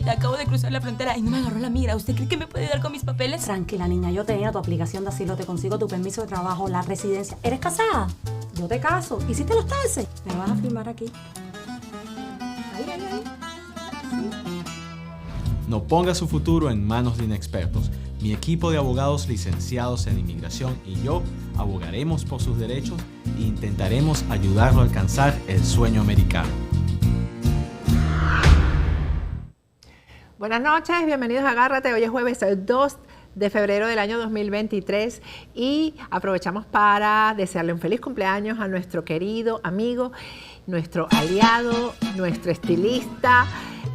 señorita, acabo de cruzar la frontera y no me agarró la mira. ¿Usted cree que me puede ayudar con mis papeles? Tranquila, niña, yo tenía tu aplicación de asilo, te consigo tu permiso de trabajo, la residencia. ¿Eres casada? Yo te caso. ¿Hiciste los taxes? Me vas a firmar aquí. Ahí. No ponga su futuro en manos de inexpertos. Mi equipo de abogados licenciados en inmigración y yo abogaremos por sus derechos e intentaremos ayudarlo a alcanzar el sueño americano. Buenas noches, bienvenidos a Agárrate. Hoy es jueves 2 de febrero del año 2023 y aprovechamos para desearle un feliz cumpleaños a nuestro querido amigo, nuestro aliado, nuestro estilista,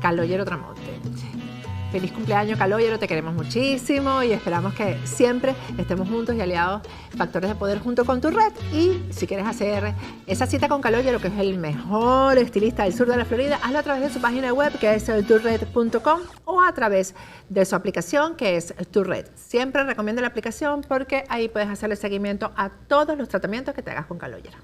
Calogero Tramonte. Feliz cumpleaños, Calogero, te queremos muchísimo y esperamos que siempre estemos juntos y aliados, Factores de Poder, junto con tu red. Y si quieres hacer esa cita con Calogero, que es el mejor estilista del sur de la Florida, hazlo a través de su página web, que es turred.com, o a través de su aplicación, que es Turred. Siempre recomiendo la aplicación porque ahí puedes hacerle seguimiento a todos los tratamientos que te hagas con Calogero.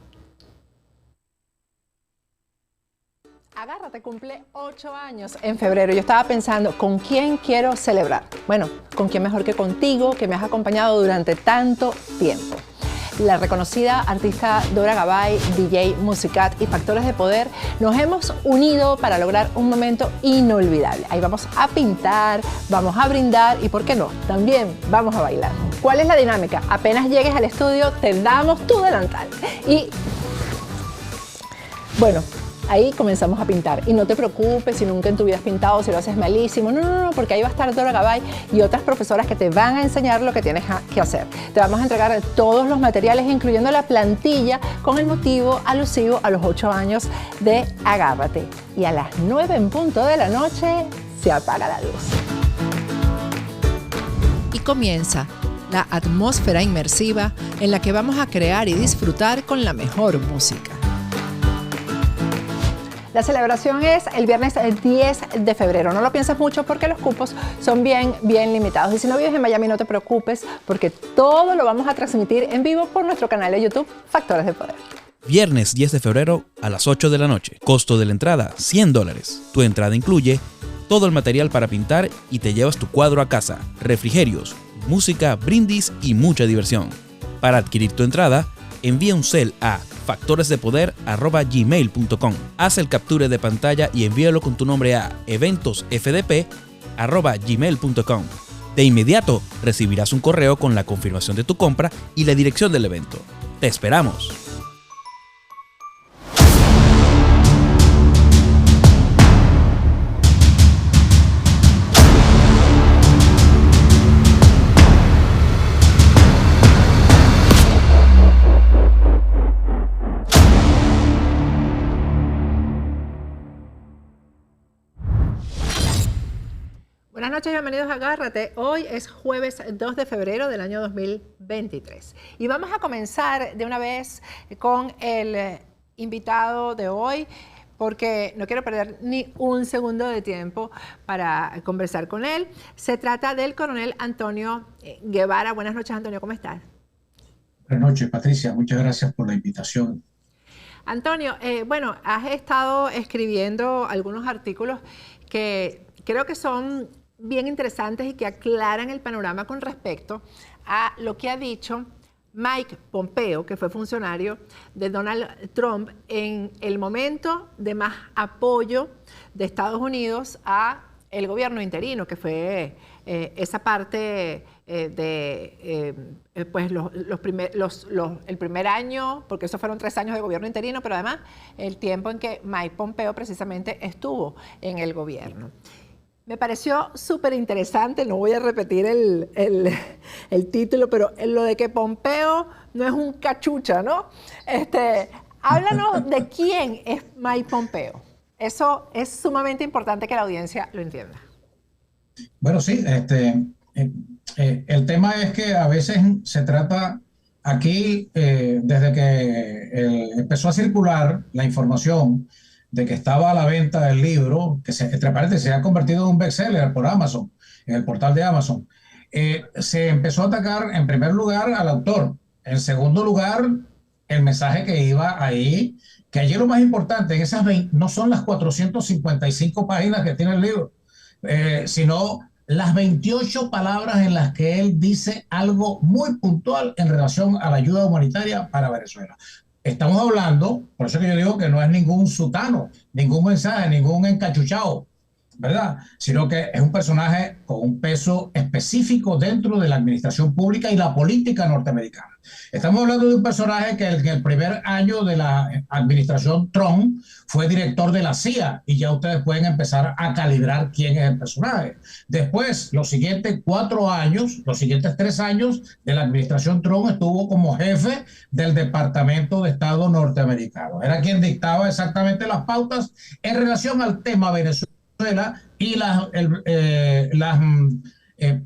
Agárrate cumple 8 años en febrero. Yo estaba pensando, ¿con quién quiero celebrar? Bueno, ¿con quién mejor que contigo, que me has acompañado durante tanto tiempo? La reconocida artista Dora Gabay, DJ, Musicat y Factores de Poder, nos hemos unido para lograr un momento inolvidable. Ahí vamos a pintar, vamos a brindar y, ¿por qué no?, también vamos a bailar. ¿Cuál es la dinámica? Apenas llegues al estudio, te damos tu delantal. Y, bueno, ahí comenzamos a pintar. Y no te preocupes si nunca en tu vida has pintado, si lo haces malísimo. No, porque ahí va a estar Dora Gabay y otras profesoras que te van a enseñar lo que tienes que hacer. Te vamos a entregar todos los materiales, incluyendo la plantilla, con el motivo alusivo a los 8 años de Agárrate. Y a las 9 en punto de la noche se apaga la luz. Y comienza la atmósfera inmersiva en la que vamos a crear y disfrutar con la mejor música. La celebración es el viernes 10 de febrero. No lo pienses mucho porque los cupos son bien limitados. Y si no vives en Miami, no te preocupes porque todo lo vamos a transmitir en vivo por nuestro canal de YouTube, Factores de Poder. Viernes 10 de febrero a las 8 de la noche. Costo de la entrada, $100. Tu entrada incluye todo el material para pintar y te llevas tu cuadro a casa, refrigerios, música, brindis y mucha diversión. Para adquirir tu entrada, envía un cel a factoresdepoder@gmail.com. Haz el capture de pantalla y envíalo con tu nombre a eventosfdp@gmail.com. De inmediato recibirás un correo con la confirmación de tu compra y la dirección del evento. ¡Te esperamos! Buenas noches, bienvenidos a Agárrate. Hoy es jueves 2 de febrero del año 2023. Y vamos a comenzar de una vez con el invitado de hoy, porque no quiero perder ni un segundo de tiempo para conversar con él. Se trata del coronel Antonio Guevara. Buenas noches, Antonio, ¿cómo estás? Buenas noches, Patricia. Muchas gracias por la invitación. Antonio, bueno, has estado escribiendo algunos artículos que creo que son bien interesantes y que aclaran el panorama con respecto a lo que ha dicho Mike Pompeo, que fue funcionario de Donald Trump en el momento de más apoyo de Estados Unidos a el gobierno interino, que fue esa parte pues el primer año, porque esos fueron 3 años de gobierno interino, pero además el tiempo en que Mike Pompeo precisamente estuvo en el gobierno. Me pareció súper interesante, no voy a repetir el título, pero lo de que Pompeo no es un cachucha, ¿no? Háblanos de quién es Mike Pompeo. Eso es sumamente importante que la audiencia lo entienda. Bueno, sí, el tema es que a veces se trata aquí, desde que empezó a circular la información de que estaba a la venta el libro, que entre paréntesis se ha convertido en un bestseller por Amazon, en el portal de Amazon, se empezó a atacar en primer lugar al autor. En segundo lugar, el mensaje que iba ahí, que allí lo más importante, en esas 20, no son las 455 páginas que tiene el libro, sino las 28 palabras en las que él dice algo muy puntual en relación a la ayuda humanitaria para Venezuela. Estamos hablando, por eso que yo digo que no es ningún sutano, ningún mensaje, ningún encachuchado, ¿verdad? Sino que es un personaje con un peso específico dentro de la administración pública y la política norteamericana. Estamos hablando de un personaje que en el primer año de la administración Trump fue director de la CIA, y ya ustedes pueden empezar a calibrar quién es el personaje. Después, los siguientes 4 años, los siguientes 3 años de la administración Trump estuvo como jefe del Departamento de Estado norteamericano. Era quien dictaba exactamente las pautas en relación al tema Venezuela y las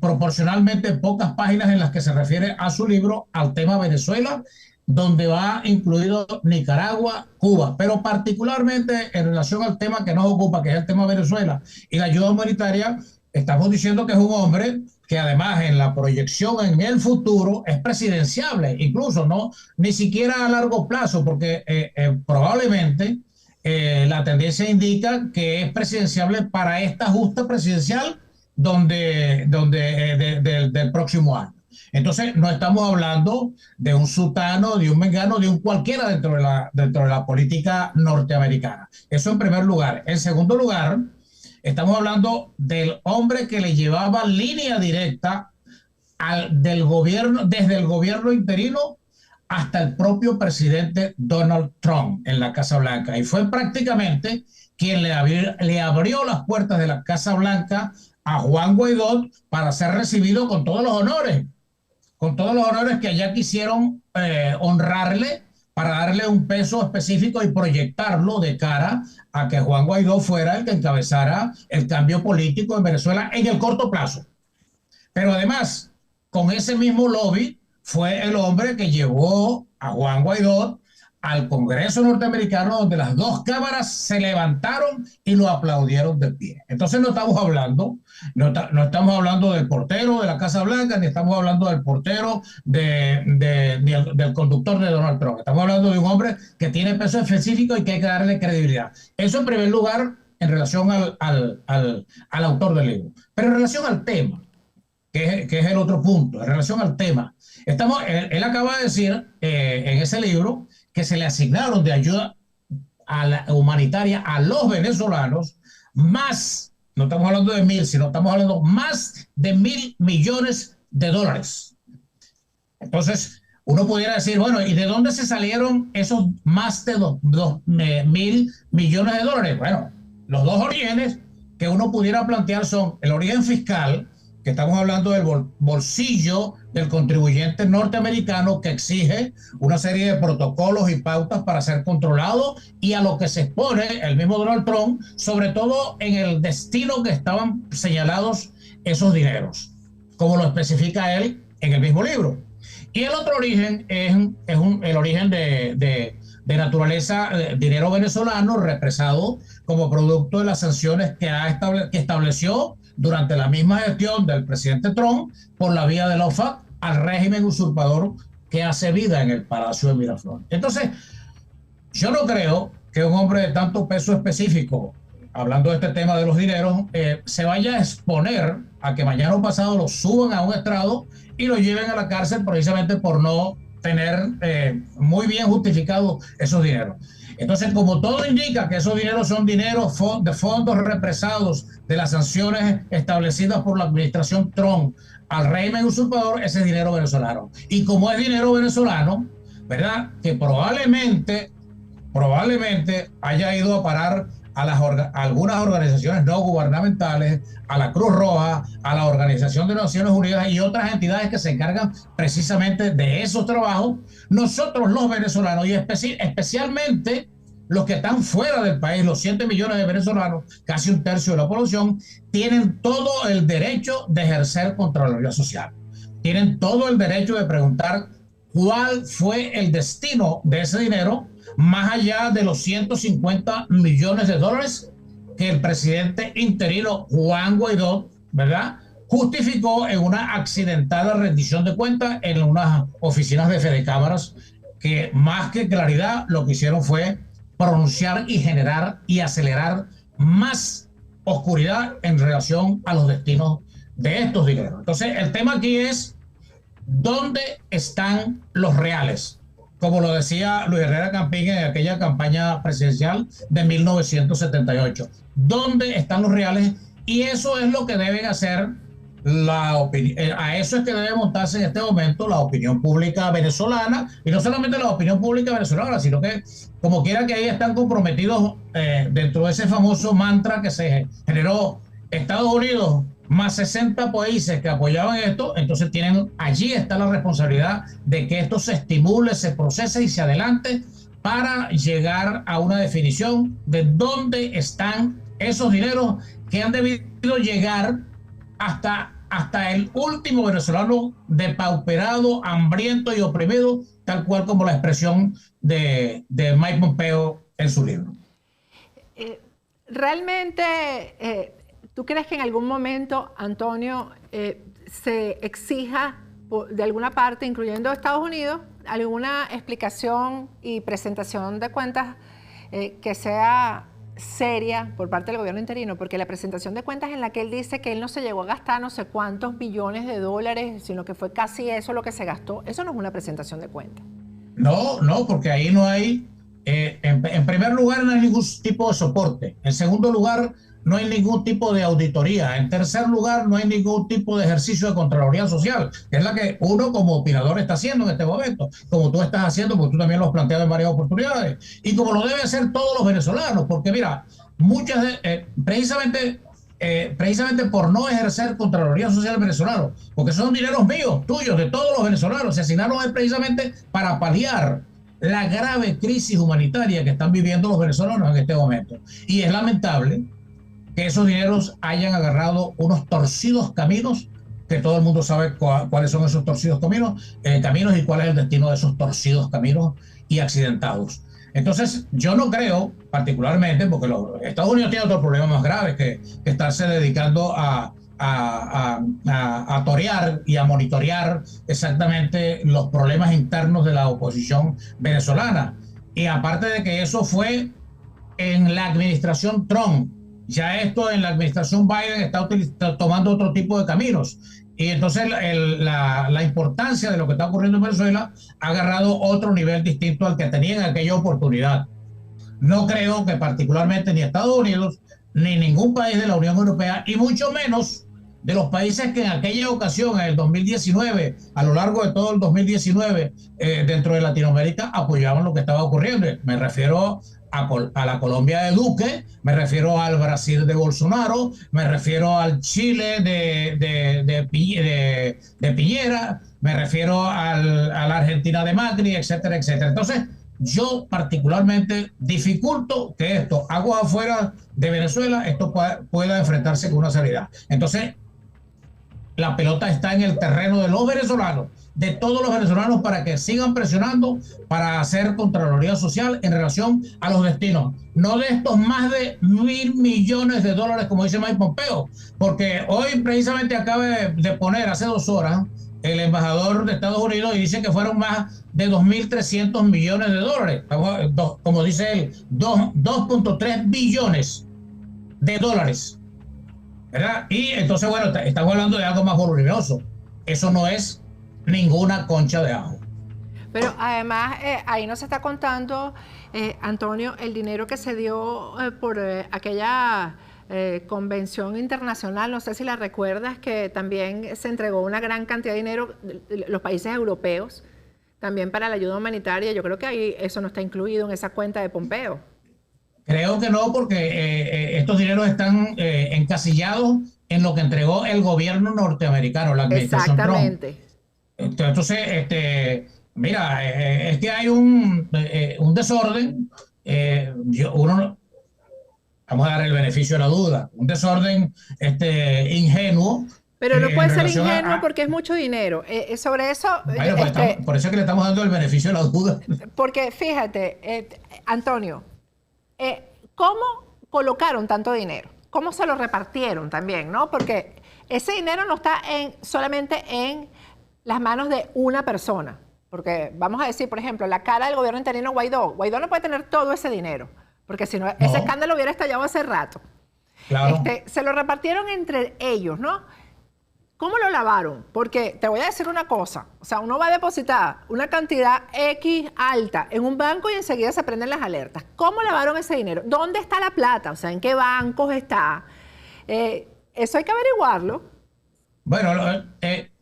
proporcionalmente pocas páginas en las que se refiere a su libro al tema Venezuela, donde va incluido Nicaragua, Cuba, pero particularmente en relación al tema que nos ocupa, que es el tema Venezuela y la ayuda humanitaria. Estamos diciendo que es un hombre que además en la proyección en el futuro es presidenciable, incluso no ni siquiera a largo plazo, porque probablemente la tendencia indica que es presidenciable para esta justa presidencial del próximo año. Entonces, no estamos hablando de un sutano, de un mengano, de un cualquiera dentro de la política norteamericana. Eso en primer lugar. En segundo lugar, estamos hablando del hombre que le llevaba línea directa del gobierno, desde el gobierno interino hasta el propio presidente Donald Trump en la Casa Blanca. Y fue prácticamente quien le abrió las puertas de la Casa Blanca a Juan Guaidó para ser recibido con todos los honores que allá quisieron honrarle, para darle un peso específico y proyectarlo de cara a que Juan Guaidó fuera el que encabezara el cambio político en Venezuela en el corto plazo. Pero además, con ese mismo lobby, fue el hombre que llevó a Juan Guaidó al Congreso norteamericano, donde las dos cámaras se levantaron y lo aplaudieron de pie. Entonces no estamos hablando del portero de la Casa Blanca, ni estamos hablando del portero del conductor de Donald Trump. Estamos hablando de un hombre que tiene peso específico y que hay que darle credibilidad. Eso en primer lugar en relación al autor del libro. Pero en relación al tema, que es el otro punto, en relación al tema, él acaba de decir en ese libro que se le asignaron de ayuda humanitaria a los venezolanos más, no estamos hablando de 1.000, sino estamos hablando más de 1.000 millones de dólares. Entonces, uno pudiera decir, bueno, ¿y de dónde se salieron esos más de 2.000 millones de dólares? Bueno, los dos orígenes que uno pudiera plantear son el origen fiscal, que estamos hablando del bolsillo del contribuyente norteamericano, que exige una serie de protocolos y pautas para ser controlado, y a lo que se expone el mismo Donald Trump, sobre todo en el destino que estaban señalados esos dineros, como lo especifica él en el mismo libro. Y el otro origen es el origen de naturaleza, dinero venezolano represado como producto de las sanciones que estableció durante la misma gestión del presidente Trump por la vía de la OFAC al régimen usurpador que hace vida en el Palacio de Miraflores. Entonces, yo no creo que un hombre de tanto peso específico, hablando de este tema de los dineros, se vaya a exponer a que mañana o pasado lo suban a un estrado y lo lleven a la cárcel precisamente por no tener muy bien justificado esos dineros. Entonces, como todo indica que esos dineros son dineros de fondos represados de las sanciones establecidas por la administración Trump al régimen usurpador, ese es dinero venezolano. Y como es dinero venezolano, ¿verdad?, que probablemente haya ido a parar a algunas organizaciones no gubernamentales, a la Cruz Roja, a la Organización de Naciones Unidas y otras entidades que se encargan precisamente de esos trabajos, nosotros los venezolanos, y especialmente los que están fuera del país, los 7 millones de venezolanos, casi un tercio de la población, tienen todo el derecho de ejercer Contraloría Social. Tienen todo el derecho de preguntar cuál fue el destino de ese dinero, más allá de los 150 millones de dólares que el presidente interino Juan Guaidó, ¿verdad?, justificó en una accidentada rendición de cuentas en unas oficinas de Fedecámaras, que más que claridad lo que hicieron fue pronunciar y generar y acelerar más oscuridad en relación a los destinos de estos dineros. Entonces, el tema aquí es ¿dónde están los reales? Como lo decía Luis Herrera Campín en aquella campaña presidencial de 1978. ¿Dónde están los reales? Y eso es lo que deben hacer a eso es que debe montarse en este momento la opinión pública venezolana, y no solamente la opinión pública venezolana, sino que como quiera que ahí están comprometidos dentro de ese famoso mantra que se generó Estados Unidos más 60 países que apoyaban esto. Entonces allí está la responsabilidad de que esto se estimule, se procese y se adelante para llegar a una definición de dónde están esos dineros que han debido llegar hasta el último venezolano depauperado, hambriento y oprimido, tal cual como la expresión de Mike Pompeo en su libro. Realmente, ¿tú crees que en algún momento, Antonio, se exija de alguna parte, incluyendo Estados Unidos, alguna explicación y presentación de cuentas que sea seria por parte del gobierno interino? Porque la presentación de cuentas en la que él dice que él no se llegó a gastar no sé cuántos billones de dólares, sino que fue casi eso lo que se gastó, eso no es una presentación de cuentas. No, porque ahí no hay, en primer lugar, no hay ningún tipo de soporte. En segundo lugar, no hay ningún tipo de auditoría. En tercer lugar, no hay ningún tipo de ejercicio de Contraloría Social, que es la que uno como opinador está haciendo en este momento, como tú estás haciendo, porque tú también lo has planteado en varias oportunidades, y como lo deben hacer todos los venezolanos, porque mira, precisamente por no ejercer Contraloría Social venezolano, porque son dineros míos, tuyos, de todos los venezolanos, se asignaron precisamente para paliar la grave crisis humanitaria que están viviendo los venezolanos en este momento. Y es lamentable que esos dineros hayan agarrado unos torcidos caminos, que todo el mundo sabe cuáles son esos torcidos caminos y cuál es el destino de esos torcidos caminos y accidentados. Entonces, yo no creo, particularmente, porque Estados Unidos tiene otros problemas más graves que estarse dedicando a torear y a monitorear exactamente los problemas internos de la oposición venezolana. Y aparte de que eso fue en la administración Trump, ya esto en la administración Biden está tomando otro tipo de caminos. Y entonces la importancia de lo que está ocurriendo en Venezuela ha agarrado otro nivel distinto al que tenía en aquella oportunidad. No creo que particularmente ni Estados Unidos, ni ningún país de la Unión Europea, y mucho menos de los países que en aquella ocasión, en el 2019, a lo largo de todo el 2019, dentro de Latinoamérica, apoyaban lo que estaba ocurriendo. Me refiero a la Colombia de Duque, me refiero al Brasil de Bolsonaro, me refiero al Chile de Piñera, me refiero a la Argentina de Macri, etcétera, etcétera. Entonces, yo particularmente dificulto que esto, aguas afuera de Venezuela, esto pueda enfrentarse con una seriedad. Entonces, la pelota está en el terreno de los venezolanos, de todos los venezolanos, para que sigan presionando para hacer Contraloría Social en relación a los destinos, no de estos más de $1.000 millones, como dice Mike Pompeo, porque hoy precisamente acaba de poner hace 2 horas el embajador de Estados Unidos y dice que fueron más de 2.300 millones de dólares, como dice él, 2.3 billones de dólares. ¿Verdad? Y entonces, bueno, estamos hablando de algo más voluminoso. Eso no es ninguna concha de ajo. Pero además, ahí no se está contando, Antonio, el dinero que se dio por aquella convención internacional, no sé si la recuerdas, que también se entregó una gran cantidad de dinero de los países europeos, también para la ayuda humanitaria. Yo creo que ahí eso no está incluido en esa cuenta de Pompeo. Creo que no, porque estos dineros están encasillados en lo que entregó el gobierno norteamerano, la administración Trump. Exactamente. Entonces, mira, es que hay un desorden. Vamos a dar el beneficio de la duda, un desorden ingenuo. Pero no puede ser ingenuo porque es mucho dinero. Sobre eso... Bueno, por eso es que le estamos dando el beneficio de la duda. Porque fíjate, Antonio, ¿cómo colocaron tanto dinero? ¿Cómo se lo repartieron también, no? Porque ese dinero no está solamente en las manos de una persona. Porque vamos a decir, por ejemplo, la cara del gobierno interino Guaidó. Guaidó no puede tener todo ese dinero, porque si no, ese escándalo hubiera estallado hace rato. Claro. Se lo repartieron entre ellos, ¿no? ¿Cómo lo lavaron? Porque te voy a decir una cosa, o sea, uno va a depositar una cantidad X alta en un banco y enseguida se prenden las alertas. ¿Cómo lavaron ese dinero? ¿Dónde está la plata? O sea, ¿en qué bancos está? Eso hay que averiguarlo. Bueno,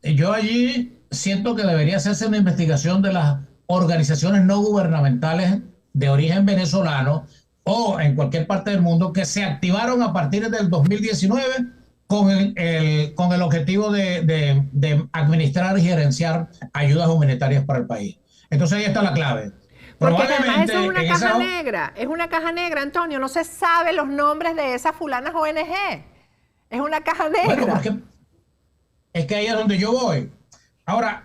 yo allí siento que debería hacerse una investigación de las organizaciones no gubernamentales de origen venezolano o en cualquier parte del mundo que se activaron a partir del 2019 con el objetivo de administrar y gerenciar ayudas humanitarias para el país. Entonces ahí está la clave. Porque además eso es una caja negra, es una caja negra, Antonio, no se sabe los nombres de esas fulanas ONG. Es una caja negra. Bueno, porque es que ahí es donde yo voy. Ahora,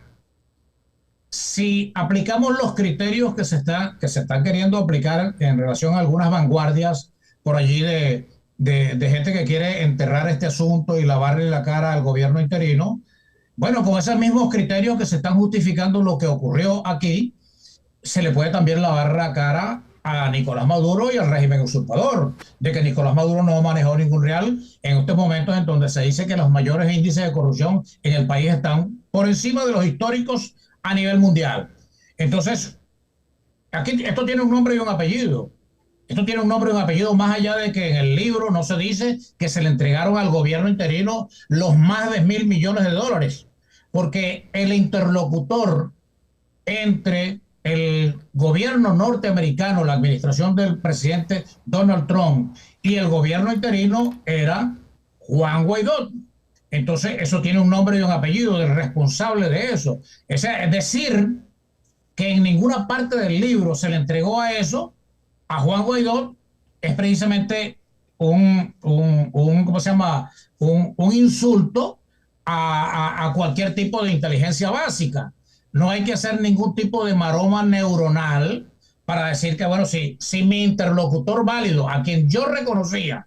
si aplicamos los criterios que se están queriendo aplicar en relación a algunas vanguardias por allí de gente que quiere enterrar este asunto y lavarle la cara al gobierno interino, bueno, con esos mismos criterios que se están justificando lo que ocurrió aquí, se le puede también lavar la cara a Nicolás Maduro y al régimen usurpador, de que Nicolás Maduro no manejó ningún real en estos momentos en donde se dice que los mayores índices de corrupción en el país están por encima de los históricos a nivel mundial. Entonces, aquí esto tiene un nombre y un apellido. Esto tiene un nombre y un apellido más allá de que en el libro no se dice que se le entregaron al gobierno interino los más de $1.000 millones, porque el interlocutor entre el gobierno norteamericano, la administración del presidente Donald Trump y el gobierno interino era Juan Guaidó. Entonces eso tiene un nombre y un apellido del responsable de eso. Es decir, que en ninguna parte del libro se le entregó a eso, a Juan Guaidó, es precisamente ¿cómo se llama? Un insulto a cualquier tipo de inteligencia básica. No hay que hacer ningún tipo de maroma neuronal para decir que, bueno, si mi interlocutor válido, a quien yo reconocía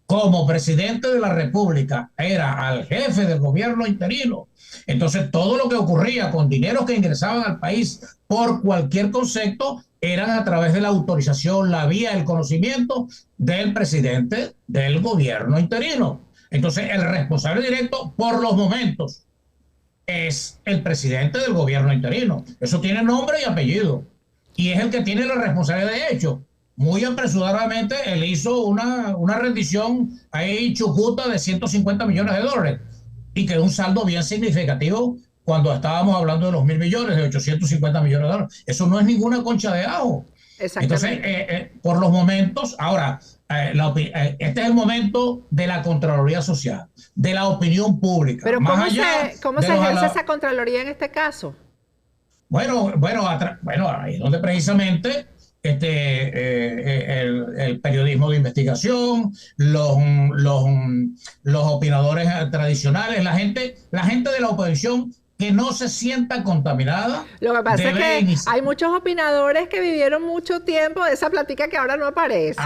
como presidente de la República, era al jefe del gobierno interino, entonces todo lo que ocurría con dineros que ingresaban al país por cualquier concepto eran a través de la autorización, la vía, el conocimiento del presidente del gobierno interino. Entonces el responsable directo por los momentos es el presidente del gobierno interino. Eso tiene nombre y apellido. Y es el que tiene la responsabilidad de hecho. Muy apresuradamente él hizo una rendición ahí chucuta de $150 millones. Y que es un saldo bien significativo cuando estábamos hablando de los $1.000 millones, de $850 millones. Eso no es ninguna concha de ajo. Entonces, por los momentos, ahora, este es el momento de la Contraloría Social, de la opinión pública. Pero ¿cómo se ejerce esa Contraloría en este caso? Bueno, ahí es donde precisamente el periodismo de investigación, los opinadores tradicionales, la gente de la oposición que no se sienta contaminada. Lo que pasa es que hay muchos opinadores que vivieron mucho tiempo de esa plática que ahora no aparece.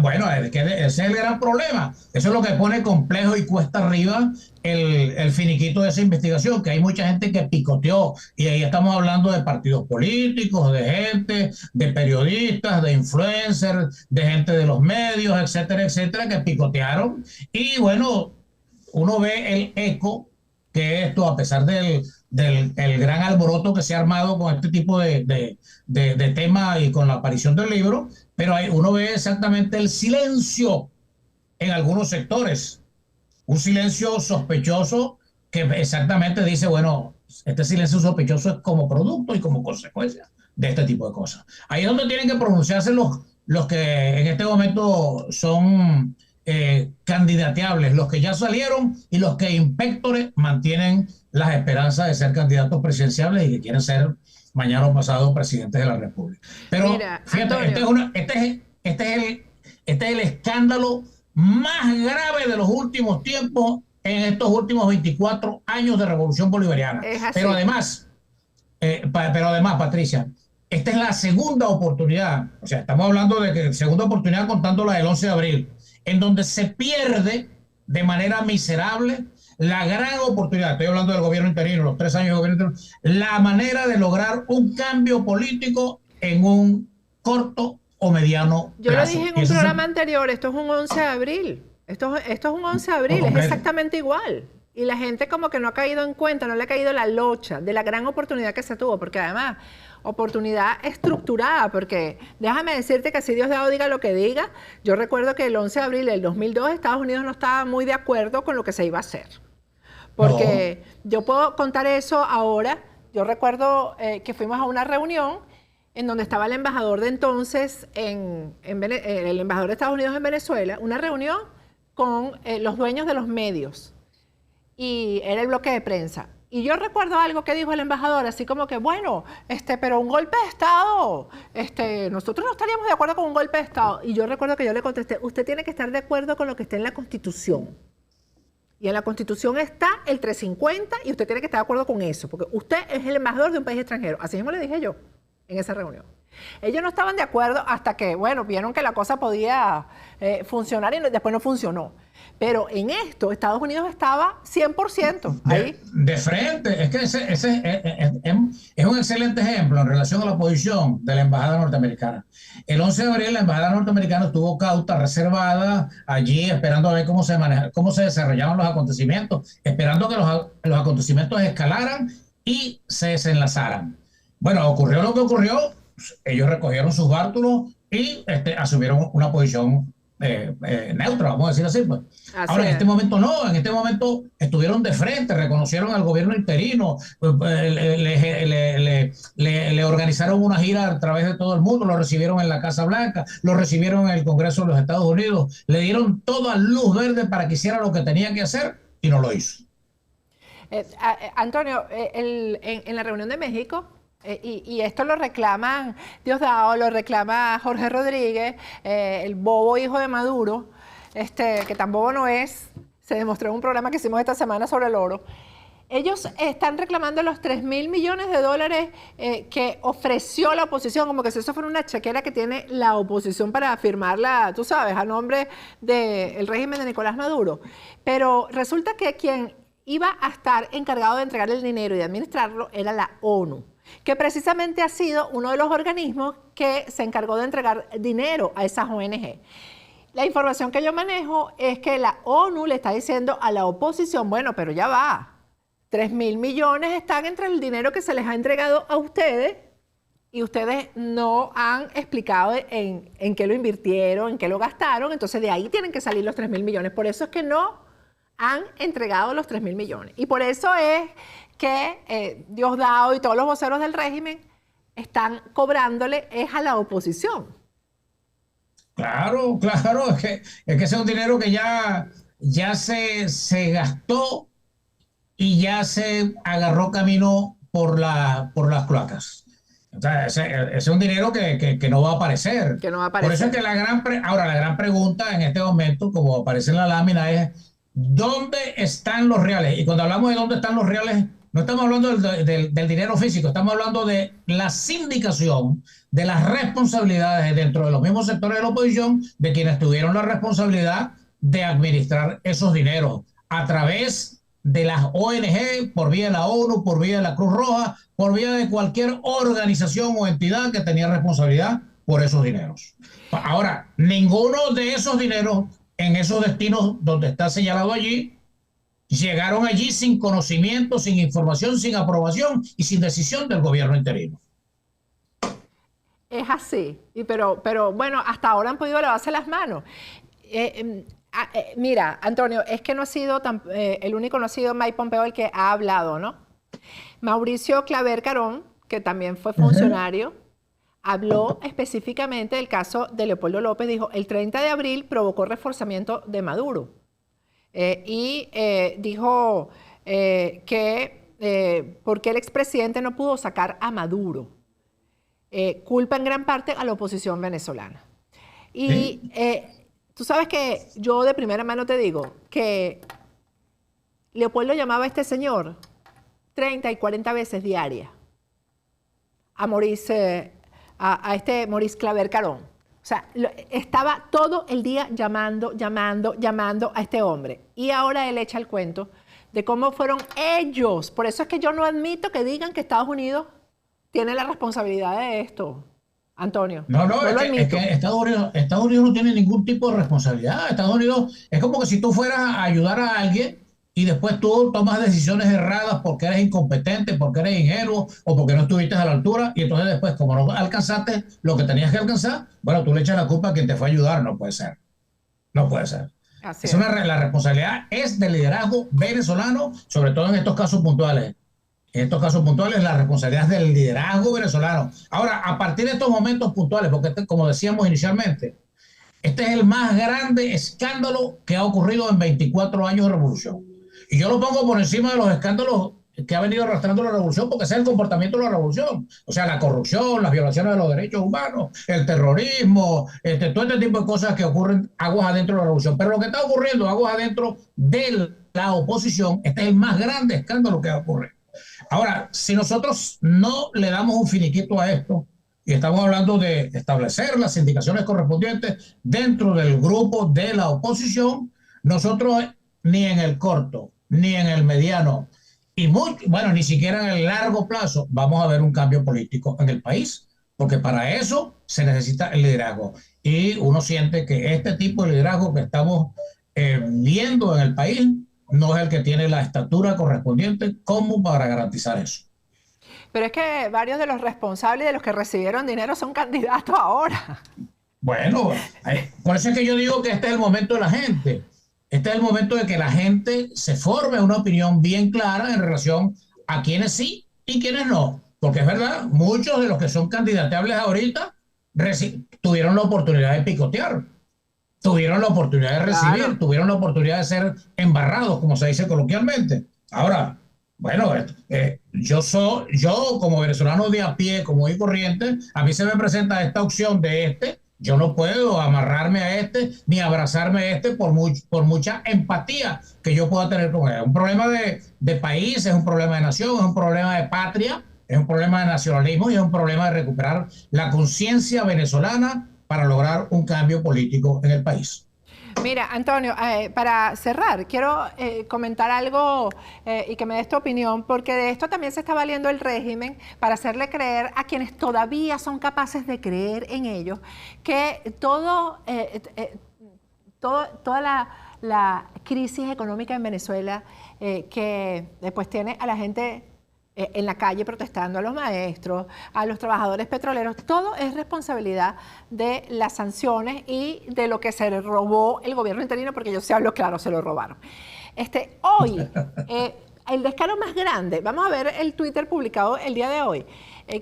Bueno, es que ese es el gran problema. Eso es lo que pone complejo y cuesta arriba el finiquito de esa investigación, que hay mucha gente que picoteó, y ahí estamos hablando de partidos políticos, de gente, de periodistas, de influencers, de gente de los medios, etcétera, etcétera, que picotearon. Y bueno, uno ve el eco que esto, a pesar del gran alboroto que se ha armado con este tipo de tema y con la aparición del libro, pero uno ve exactamente el silencio en algunos sectores, un silencio sospechoso que exactamente dice, bueno, este silencio sospechoso es como producto y como consecuencia de este tipo de cosas. Ahí es donde tienen que pronunciarse los que en este momento son candidateables, los que ya salieron y los que impectores mantienen las esperanzas de ser candidatos presidenciales y que quieren ser mañana o pasado presidentes de la República. Pero mira, fíjate, este es el escándalo más grave de los últimos tiempos en estos últimos 24 años de Revolución Bolivariana. Pero además, Patricia, esta es la segunda oportunidad, o sea, estamos hablando de que segunda oportunidad contando la del 11 de abril, en donde se pierde de manera miserable la gran oportunidad, estoy hablando del gobierno interino, los 3 años de gobierno interino, la manera de lograr un cambio político en un corto o mediano plazo. Yo lo dije en un programa anterior, esto es un 11 de abril. Esto es un 11 de abril, es exactamente igual. Y la gente como que no ha caído en cuenta, no le ha caído la locha de la gran oportunidad que se tuvo, porque además, oportunidad estructurada, porque déjame decirte que así Diosdado diga lo que diga, yo recuerdo que el 11 de abril del 2002 Estados Unidos no estaba muy de acuerdo con lo que se iba a hacer. Porque yo puedo contar eso ahora. Yo recuerdo que fuimos a una reunión en donde estaba el embajador de entonces, el embajador de Estados Unidos en Venezuela, una reunión con los dueños de los medios. Y era el bloque de prensa. Y yo recuerdo algo que dijo el embajador, así como que, bueno, pero un golpe de Estado, nosotros no estaríamos de acuerdo con un golpe de Estado. Y yo recuerdo que yo le contesté, usted tiene que estar de acuerdo con lo que está en la Constitución. Y en la Constitución está el 350 y usted tiene que estar de acuerdo con eso, porque usted es el embajador de un país extranjero. Así mismo le dije yo en esa reunión. Ellos no estaban de acuerdo hasta que, bueno, vieron que la cosa podía funcionar y después no funcionó. Pero en esto, Estados Unidos estaba 100% ahí. De frente. Es que ese es un excelente ejemplo en relación a la posición de la embajada norteamericana. El 11 de abril la embajada norteamericana estuvo cauta, reservada, allí esperando a ver cómo se desarrollaban los acontecimientos, esperando que los acontecimientos escalaran y se desenlazaran. Bueno, ocurrió lo que ocurrió, ellos recogieron sus bártulos y asumieron una posición neutra, vamos a decir así. Pues. Ahora, en este momento no, en este momento estuvieron de frente, reconocieron al gobierno interino, le organizaron una gira a través de todo el mundo, lo recibieron en la Casa Blanca, lo recibieron en el Congreso de los Estados Unidos, le dieron toda luz verde para que hiciera lo que tenía que hacer y no lo hizo. Antonio, en la reunión de México, y esto lo reclaman Diosdado, lo reclama Jorge Rodríguez, el bobo hijo de Maduro, que tan bobo no es, se demostró en un programa que hicimos esta semana sobre el oro. Ellos están reclamando los $3.000 millones que ofreció la oposición, como que si eso fuera una chequera que tiene la oposición para firmarla, tú sabes, a nombre del régimen de Nicolás Maduro. Pero resulta que quien iba a estar encargado de entregar el dinero y de administrarlo era la ONU, que precisamente ha sido uno de los organismos que se encargó de entregar dinero a esas ONG. La información que yo manejo es que la ONU le está diciendo a la oposición, bueno, pero ya va, 3.000 millones están entre el dinero que se les ha entregado a ustedes y ustedes no han explicado en qué lo invirtieron, en qué lo gastaron, entonces de ahí tienen que salir los 3.000 millones. Por eso es que no han entregado los 3.000 millones. Y por eso es que Diosdado y todos los voceros del régimen están cobrándole a la oposición. Claro, es que ese es un dinero que ya se gastó y ya se agarró camino por las cloacas. O sea, ese es un dinero que no va a aparecer. Que no va a aparecer. Por eso es que la gran pregunta en este momento, como aparece en la lámina, es ¿dónde están los reales? Y cuando hablamos de dónde están los reales, no estamos hablando del dinero físico, estamos hablando de la sindicación, de las responsabilidades dentro de los mismos sectores de la oposición, de quienes tuvieron la responsabilidad de administrar esos dineros a través de las ONG, por vía de la ONU, por vía de la Cruz Roja, por vía de cualquier organización o entidad que tenía responsabilidad por esos dineros. Ahora, ninguno de esos dineros en esos destinos donde está señalado allí, llegaron allí sin conocimiento, sin información, sin aprobación y sin decisión del gobierno interino. Es así, pero bueno, hasta ahora han podido lavarse las manos. Mira, Antonio, es que no ha sido el único, no ha sido Mike Pompeo el que ha hablado, ¿no? Mauricio Claver Carón, que también fue funcionario, habló específicamente del caso de Leopoldo López, dijo, el 30 de abril provocó reforzamiento de Maduro. Dijo que por qué el expresidente no pudo sacar a Maduro. Culpa en gran parte a la oposición venezolana. Y tú sabes que yo de primera mano te digo que Leopoldo llamaba a este señor 30 y 40 veces diarias a Maurice, a este Maurice Claver Carón. O sea, estaba todo el día llamando a este hombre. Y ahora él echa el cuento de cómo fueron ellos. Por eso es que yo no admito que digan que Estados Unidos tiene la responsabilidad de esto. Antonio. No, lo es admito. que Estados Unidos no tiene ningún tipo de responsabilidad. Estados Unidos es como que si tú fueras a ayudar a alguien y después tú tomas decisiones erradas porque eres incompetente, porque eres ingenuo o porque no estuviste a la altura, y entonces después, como no alcanzaste lo que tenías que alcanzar, bueno, tú le echas la culpa a quien te fue a ayudar. No puede ser. No puede ser. Así es. La responsabilidad es del liderazgo venezolano, sobre todo en estos casos puntuales. En estos casos puntuales, la responsabilidad es del liderazgo venezolano. Ahora, a partir de estos momentos puntuales, porque como decíamos inicialmente, este es el más grande escándalo que ha ocurrido en 24 años de revolución. Y yo lo pongo por encima de los escándalos que ha venido arrastrando la revolución, porque ese es el comportamiento de la revolución. O sea, la corrupción, las violaciones de los derechos humanos, el terrorismo, todo este tipo de cosas que ocurren aguas adentro de la revolución. Pero lo que está ocurriendo aguas adentro de la oposición, este es el más grande escándalo que ha ocurrido. Ahora, si nosotros no le damos un finiquito a esto, y estamos hablando de establecer las indicaciones correspondientes dentro del grupo de la oposición, nosotros ni en el corto, ni en el mediano, ni siquiera en el largo plazo vamos a ver un cambio político en el país, porque para eso se necesita el liderazgo. Y uno siente que este tipo de liderazgo que estamos viendo en el país no es el que tiene la estatura correspondiente como para garantizar eso. Pero es que varios de los responsables de los que recibieron dinero son candidatos ahora. Bueno, por eso es que yo digo que este es el momento de la gente. Este es el momento de que la gente se forme una opinión bien clara en relación a quienes sí y quienes no. Porque es verdad, muchos de los que son candidatables ahorita tuvieron la oportunidad de picotear, tuvieron la oportunidad de recibir, claro, tuvieron la oportunidad de ser embarrados, como se dice coloquialmente. Ahora, bueno, yo como venezolano de a pie, como y corriente, a mí se me presenta esta opción de yo no puedo amarrarme a ni abrazarme a por mucha empatía que yo pueda tener con él. Es un problema de país, es un problema de nación, es un problema de patria, es un problema de nacionalismo y es un problema de recuperar la conciencia venezolana para lograr un cambio político en el país. Mira, Antonio, para cerrar, quiero comentar algo y que me des tu opinión, porque de esto también se está valiendo el régimen para hacerle creer a quienes todavía son capaces de creer en ellos que toda la crisis económica en Venezuela que después tiene a la gente en la calle protestando, a los maestros, a los trabajadores petroleros, todo es responsabilidad de las sanciones y de lo que se robó el gobierno interino, porque yo sí hablo claro, se lo robaron. Hoy, el descaro más grande, vamos a ver el Twitter publicado el día de hoy,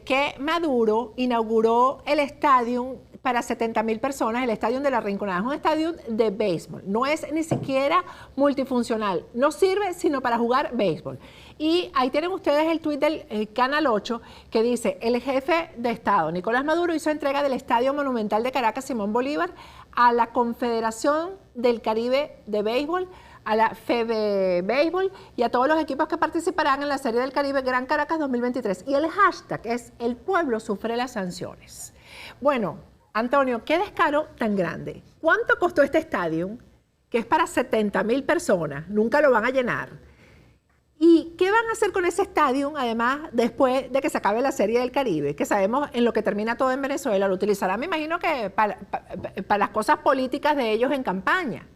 que Maduro inauguró el estadio para 70,000 personas, el estadio de La Rinconada. Es un estadio de béisbol, no es ni siquiera multifuncional, no sirve sino para jugar béisbol. Y ahí tienen ustedes el tuit del Canal 8 que dice: el jefe de Estado, Nicolás Maduro, hizo entrega del Estadio Monumental de Caracas Simón Bolívar a la Confederación del Caribe de Béisbol, a la FEBE Béisbol y a todos los equipos que participarán en la Serie del Caribe Gran Caracas 2023. Y el hashtag es: el pueblo sufre las sanciones. Bueno, Antonio, qué descaro tan grande. ¿Cuánto costó este estadio? Que es para 70,000 personas, nunca lo van a llenar. ¿Y qué van a hacer con ese estadio, además, después de que se acabe la Serie del Caribe? Que sabemos en lo que termina todo en Venezuela. Lo utilizarán, me imagino que para las cosas políticas de ellos en campaña.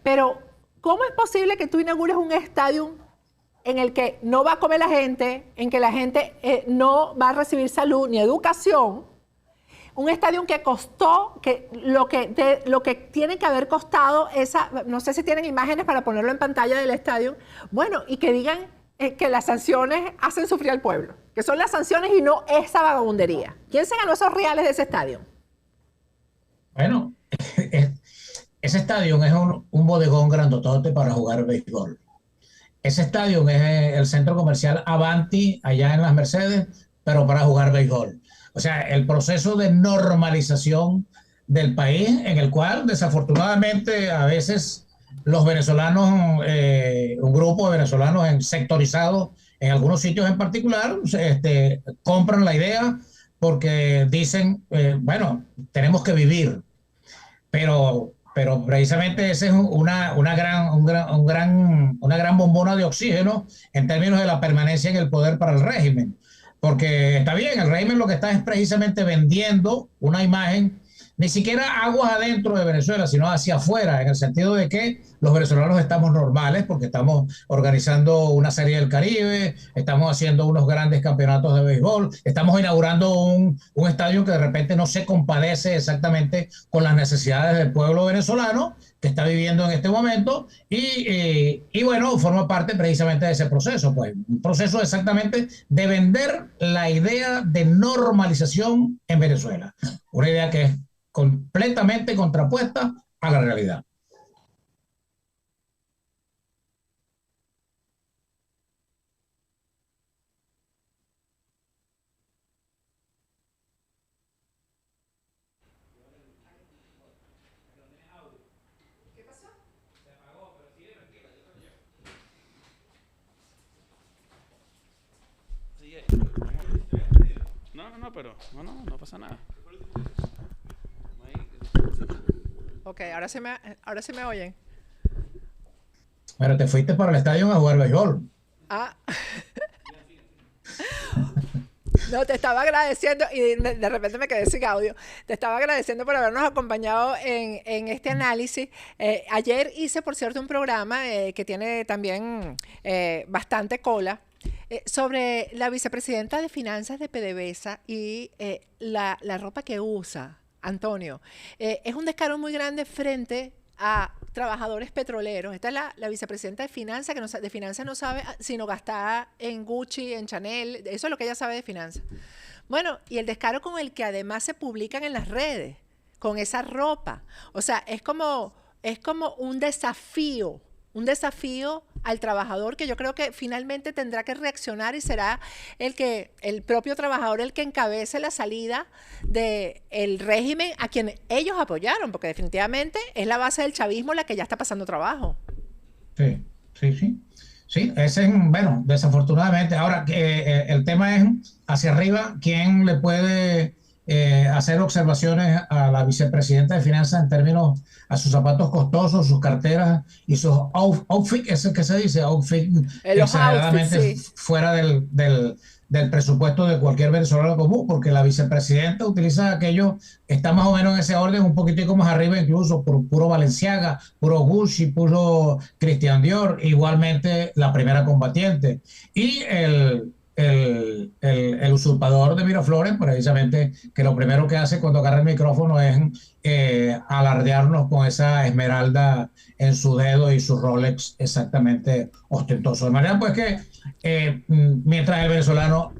Pero, ¿cómo es posible que tú inaugures un estadio en el que no va a comer la gente, en que la gente no va a recibir salud ni educación? Un estadio que costó, lo que tiene que haber costado no sé si tienen imágenes para ponerlo en pantalla del estadio, bueno, y que digan que las sanciones hacen sufrir al pueblo, que son las sanciones y no esa vagabundería. ¿Quién se ganó esos reales de ese estadio? Bueno, ese estadio es un bodegón grandotote para jugar béisbol. Ese estadio es el centro comercial Avanti, allá en Las Mercedes, pero para jugar béisbol. O sea, el proceso de normalización del país, en el cual desafortunadamente a veces los venezolanos, un grupo de venezolanos sectorizados en algunos sitios en particular, compran la idea porque dicen, bueno, tenemos que vivir. Pero precisamente ese es una gran bombona de oxígeno en términos de la permanencia en el poder para el régimen. porque está bien, el régimen lo que está es precisamente vendiendo una imagen, ni siquiera aguas adentro de Venezuela, sino hacia afuera, en el sentido de que los venezolanos estamos normales, porque estamos organizando una serie del Caribe, estamos haciendo unos grandes campeonatos de béisbol, estamos inaugurando un estadio que de repente no se compadece exactamente con las necesidades del pueblo venezolano que está viviendo en este momento, y bueno, forma parte precisamente de ese proceso, pues, un proceso exactamente de vender la idea de normalización en Venezuela, una idea que es completamente contrapuesta a la realidad. Pero no pasa nada. Ok, ahora se me oyen. Pero te fuiste para el estadio a jugar béisbol. Ah. No, te estaba agradeciendo y de repente me quedé sin audio. Te estaba agradeciendo por habernos acompañado en este análisis. Ayer hice, por cierto, un programa que tiene también bastante cola sobre la vicepresidenta de Finanzas de PDVSA y la ropa que usa, Antonio. Es un descaro muy grande frente a trabajadores petroleros. Esta es la vicepresidenta de Finanzas, que de finanzas no sabe sino gastar en Gucci, en Chanel. Eso es lo que ella sabe de finanzas. Bueno, y el descaro con el que además se publican en las redes, con esa ropa. O sea, es como un desafío al trabajador, que yo creo que finalmente tendrá que reaccionar y será el propio trabajador el que encabece la salida del régimen a quien ellos apoyaron, porque definitivamente es la base del chavismo la que ya está pasando trabajo. Sí. Sí, ese es, bueno, desafortunadamente. Ahora, el tema es hacia arriba, ¿quién le puede hacer observaciones a la vicepresidenta de Finanzas en términos a sus zapatos costosos, sus carteras y sus outfits? ¿Ese que se dice? Outfit exageradamente fuera del presupuesto de cualquier venezolano común, porque la vicepresidenta utiliza aquello, está más o menos en ese orden, un poquitico más arriba incluso, puro Balenciaga, puro Gucci, puro Christian Dior, igualmente la primera combatiente. Y el usurpador de Miraflores, precisamente, que lo primero que hace cuando agarra el micrófono es alardearnos con esa esmeralda en su dedo y su Rolex exactamente ostentoso. De manera pues que mientras el venezolano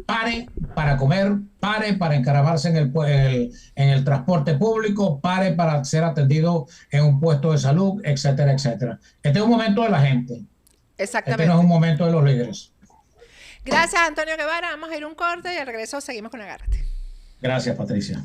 pare para comer, pare para encaramarse en el transporte público, pare para ser atendido en un puesto de salud, etcétera, etcétera. Este es un momento de la gente. Exactamente. Este no es un momento de los líderes. Gracias, Antonio Guevara. Vamos a ir a un corte y al regreso seguimos con Agárrate. Gracias, Patricia.